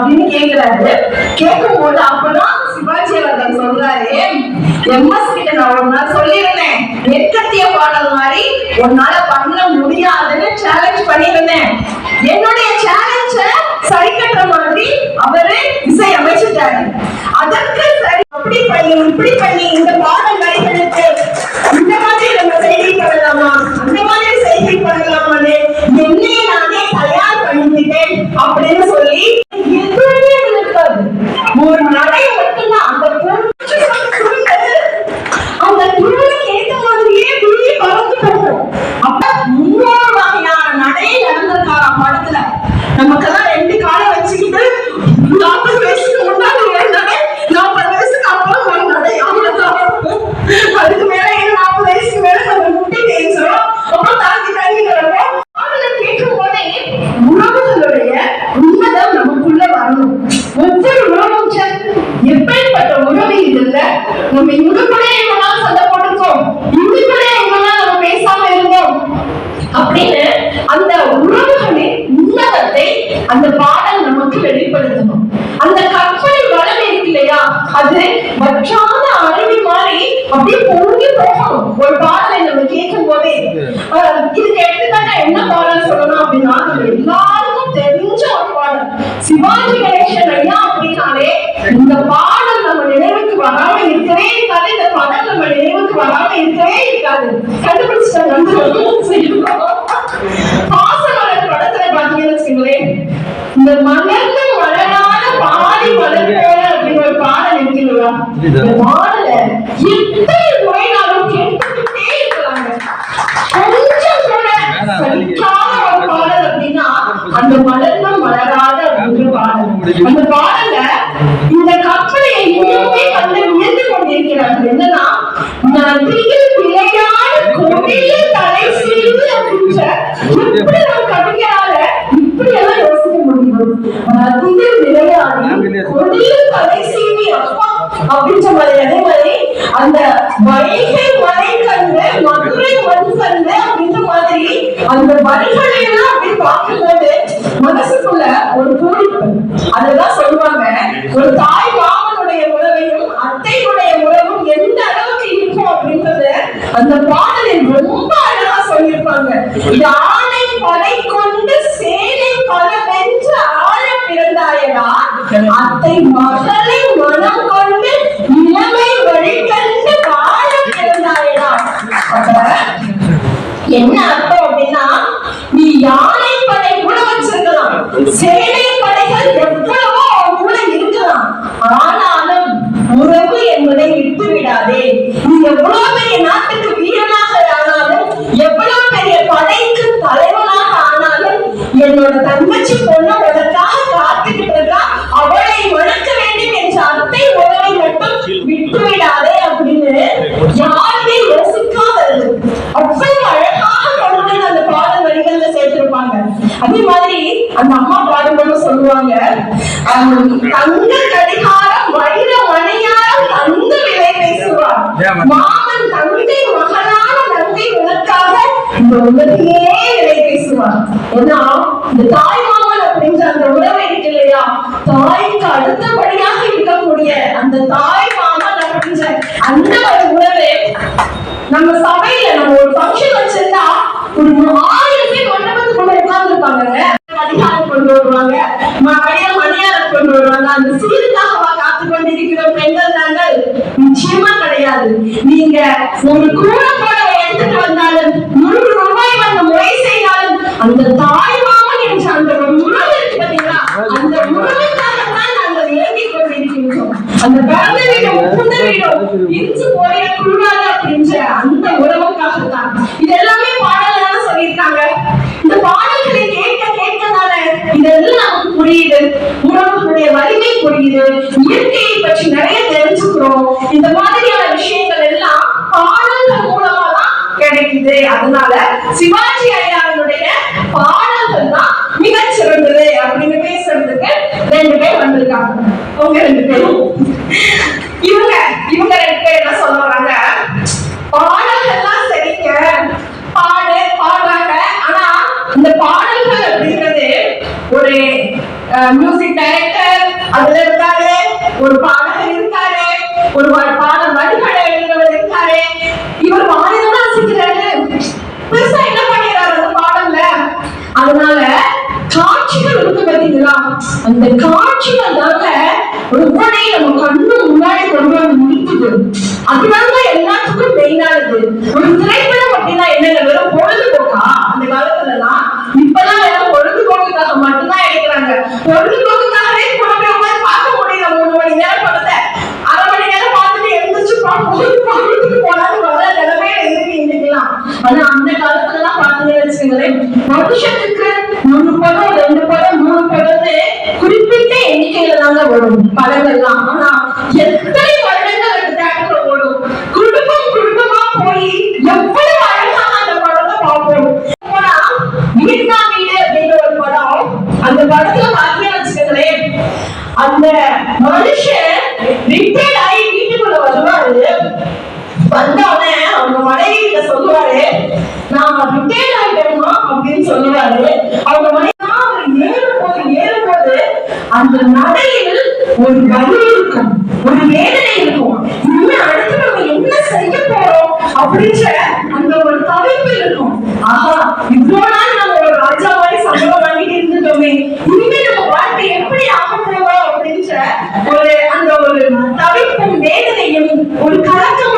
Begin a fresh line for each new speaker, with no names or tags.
அப்படின்னு கேக்குறாரு. கேட்கும் போது அப்பதான் சிவாஜி அவர்கள் சொல்றாரு, எம்எஸ் கிட்ட நான் ஒரு நாள் சொல்லியிருந்தேன், நெற்கத்திய பாடல் மாதிரி உன்னால பண்ண முடியாதுன்னு சேலஞ்ச் பண்ணியிருந்தேன். என்னுடைய சேலஞ்ச சரி கட்டுற மாதிரி அவரு இசை அமைச்சிட்டாரு. அதற்கு சரி அப்படி பண்ணி இப்படி பண்ணி இந்த பாடல் வரிகளுக்கு இந்த மாதிரி நம்ம செய்தி பண்ணலாமா, அந்த மாதிரி செய்தி பண்ணலாமான்னு என்னையே நானே தயார் பண்ணிக்கிட்டேன் அப்படின்னு சொல்லி எதுவுமே இருக்காது. ஒரு நடை மட்டும்தான் அந்த அந்த குழுவுக்கு ஏற்ற மாதிரியே குழுவி பறந்து போகும். அப்ப 3 வகையான நடையை நடந்திருக்காரா படத்துல. நமக்கெல்லாம் 2 காலை வச்சுக்கிட்டு 40 வயசுக்கு முன்னாடி ஒரு நடை, 40 வயசுக்கு அப்புறம் ஒரு நடை, அதுக்கு மேல 40 வயசுக்கு மேல நம்ம முட்டி தேய்ச்சிடும். அப்புறம் தாண்டி தாண்டி வரப்போ அதுல கேட்கும் போதே உறவுகளுடைய உண்மைதான் நமக்குள்ள வரணும். ஒவ்வொரு உறவும் எப்படிப்பட்ட உறவு இதுல நம்ம இவங்களுக்குள்ளே எவ்வளவு சண்டை போட்டுக்கோம், இவங்களுக்குள்ளே எவ்வளவு நம்ம பேசாம இருந்தோம் அப்படின்னு அந்த உறவுகளின் உன்னதத்தை அந்த பாடல் நமக்கு வெளிப்படுத்தணும். அந்த கற்பனை வளம் இருக்கு இல்லையா, அது வற்றாத அருவி மாதிரி அப்படியே பொங்கி போகணும் ஒரு பாடலை நம்ம கேட்கும் போதே. இதுக்கு எடுத்துக்காட்டா என்ன பாடல் சொல்லணும் அப்படின்னா, எல்லாருக்கும் தெரிஞ்ச ஒரு பாடல் சிவாஜி கணேசன் ஐயா அப்படின்னாலே இந்த பாடல் நம்ம நினைவுக்கு வராம இருக்கவே இருக்காது, இந்த படம் நம்ம நினைவுக்கு வராம இருக்கவே இருக்காது. கண்டுபிடிச்சிட்டாங்க. பாசமலர் படத்துல பாத்தீங்கன்னு வச்சுங்களேன், இந்த மலர்ந்து மலரான பாடி மலர் போல அப்படின்னு ஒரு பாடல் இருக்குங்களா, இந்த பாடல எத்தனை முறைனாலும் கேட்டுக்கிட்டே இருக்கலாங்க. கொஞ்சம் கூட சலிக்காத ஒரு பாடல் அப்படின்னா அந்த மலர்ந்த மலராத ஒரு பாடல். அந்த பாடல இந்த கற்பனையை இன்னுமே கண்டு வியந்து கொண்டிருக்கிறார்கள். என்னன்னா, நதியில் விளையாடு கொடியில் தலை சீர்ந்து அப்படின்ற எப்படி நம்ம கவிஞரால இப்படி எல்லாம் யோசிக்க முடியும். நதியில் விளையாடி கொடியில் தலை சீவி அப்பா அப்படின்ற மாதிரி. அதே மாதிரி அந்த வைகை மலை கண்டு மதுரை மண் கண்டு அப்படின்ற மாதிரி அந்த வரிகளை எல்லாம் அப்படி பார்க்கும்போது மனசுக்குள்ள ஒரு பூரிப்பு. அதெல்லாம் சொல்லுவாங்க, ஒரு தாய் மாமனுடைய உறவையும் அத்தையுடைய உறவும் எந்த அளவுக்கு இருக்கும் அப்படின்றது அந்த பாடலில் ரொம்ப அழகா சொல்லியிருப்பாங்க. இது ஆணை படை கொண்டு சேனை பல வென்று ஆழ பிறந்தாயடா, அத்தை மகளை மனம் கொண்டு இளமை வழி கண்டு வாழ பிறந்தாயடா. என்ன அர்த்தம் அப்படின்னா, நீ யானை படை கூட வச்சிருக்கலாம், சேனை படைகள் எவ்வளவோ கூட இருக்கலாம், ஆனாலும் உறவு என்பதை விட்டு விடாதே. நீ எவ்வளவு பெரிய நாட்டுக்கு வீரனாக ஆனாலும், எவ்வளவு பெரிய படைக்கு தலைவனாக ஆனாலும், என்னோட தங்கச்சி பொண்ணு உனக்காக காத்துக்கிட்டு இருக்கா, அவளை வளர்க்க வேண்டும் என்ற அத்தை உறவை மட்டும் விட்டு விடாதே அப்படின்னு யாருமே யோசிக்காதது அவ்வளவு அழகாக கொண்டு அந்த பாடல் வரிகள்ல சேர்த்திருப்பாங்க. அதே மாதிரி அந்த அம்மா பாடும்போது சொல்லுவாங்க, தங்க கடிகாரம் வைர மணியாரம் தந்து விலை பேசுவார், மாமன் தங்கை மகளான நங்கை உனக்காக இந்த உலகையே விலை பேசுவார். ஏன்னா இந்த தாய் மாமன் அப்படின்ற அந்த உறவு இருக்கு இல்லையா, தாய்க்கு அடுத்தபடியாக இருக்கக்கூடிய அந்த தாய் மாமன் அப்படின்ற அந்த ஒரு உறவு நம்ம சபையில நம்ம ஒரு ஃபங்க்ஷன் வச்சிருந்தா ஒரு 1000 பேர் மண்டபத்துக்குள்ள உட்கார்ந்து இருப்பாங்க. அதிகாரம் கொண்டு வருவாங்க, மணியாரம் கொண்டு வருவாங்க. அந்த சீருக்காக காத்து கொண்டிருக்கிற பெண்கள் நாங்கள் நிச்சயமா கிடையாது. நீங்க ஒரு கூடப்பட எடுத்துட்டு வந்தாலும் 100 ரூபாய் வந்து முறை செய்தாலும் அந்த தாய் மாமன் என்ற அந்த ஒரு உணவு இருக்கு பாத்தீங்களா, அந்த உணவுக்காகத்தான் நாங்கள் இயங்கிக் கொண்டிருக்கின்றோம். அந்த பிறந்த வீடும் புகுந்த வீடும் இருந்து போயிடக்கூடாது அப்படின்ற அந்த உறவுக்காகத்தான் இது எல்லாமே பாடல்கள் சொல்லியிருக்காங்க. இந்த பாடல்களை கேட்க கேட்கனால இதெல்லாம் நமக்கு புரியுது, உறவுகளுடைய வலிமை புரியுது, இயற்கையை பற்றி நிறைய தெரிஞ்சுக்கிறோம். இந்த மாதிரியான விஷயங்கள் எல்லாம் பாடல்கள் மூலமா தான் கிடைக்குது. அதனால சிவாஜி ஐயாவுடைய பாடல்கள் தான் மிகச் சிறந்தது அப்படின்னு பேசுறதுக்கு 2 பேர் வந்திருக்காங்க. அவங்க 2 பேரும் இவங்க 2 பேர் என்ன சொல்ல வராங்க, பாடல்கள்லாம் சரிங்க பாடுறாங்க, ஆனா இந்த பாடல்கள் அப்படிங்கிறது ஒரு மியூசிக் டைரக்டர், அதுல இருக்காரு, ஒரு பாடகர் இருக்காரு, ஒரு பாடல் வரிகளை எழுதுறவர் இருக்காரு. இவர் வாரிதான் வாசிக்கிறாரு, பெருசா என்ன பண்ணிடுறாரு அந்த பாடல்ல. அதனால காட்சிகள் இருக்கு பாத்தீங்களா, அந்த காட்சிகள் தாங்க ஒவ்வொன்றையும் நம்ம கண்ணு முன்னாடி கொண்டு வந்து நிறுத்துது. அதுதாங்க எல்லாத்துக்கும் மெயினானது. ஒரு திரைப்படம் அப்படின்னா என்னங்க, வெறும் பொழுதுபோக்கா? அந்த காலத்துல எல்லாம், இப்பெல்லாம் வெறும் பொழுதுபோக்குக்காக மட்டும்தான் எடுக்கிறாங்க. பொழுதுபோக்குக்காகவே குழந்தை உட்காந்து பார்க்க முடியல. 3 மணி நேரம் படத்தை 1/2 மணி நேரம் பார்த்துட்டு எழுந்திரிச்சு வீட்டுக்கு போனாலும் வர நிலைமையில இருக்கு இன்னைக்கெல்லாம். ஆனா அந்த காலத்துல எல்லாம் பாத்தீங்கன்னு வச்சுக்கோங்களேன், வருஷத்துக்கு 1 படம் 2 படம் 3 படம்னு குறிப்பிட்ட எண்ணிக்கையில தாங்க வரும் படங்கள்லாம். ஆனா எத்தனை வருடங்கள் அந்த தியேட்டர்ல ஓடும். குடும்பமா போய் எவ்வளவு அழகாக அந்த படத்தை பார்ப்போம். வியட்நாம் வீடு அப்படிங்கிற ஒரு படம், அந்த படத்துல பாத்தீங்கன்னு வச்சுக்கோங்களேன், அந்த மனுஷன் ரிட்டையர்ட் ஆகி வீட்டுக்குள்ள வருவாரு. வந்தோடனே அவங்க மனைவி கிட்ட சொல்லுவாரு, நான் ரிட்டையர்ட் ஆயிட்டேமா அப்படின்னு சொல்லுவாரு. அவங்க மனைவி ஏறும்போது அந்த நடையில் ஒரு வலி இருக்கும், ஒரு வேதனை இருக்கும். இன்னும் அடுத்து நம்ம என்ன செய்ய போறோம் அப்படின்ற அந்த ஒரு தவிர்ப்பு இருக்கும். ஆஹா, இவ்வளவு நாள் நம்ம ஒரு ராஜா மாதிரி சம்பளம் வாங்கிட்டு இருந்துட்டோமே, இனிமே நம்ம வாழ்க்கை எப்படி ஆக போறோம் அப்படின்ற அந்த ஒரு தவிர்ப்பும் வேதனையும் ஒரு கலக்கம்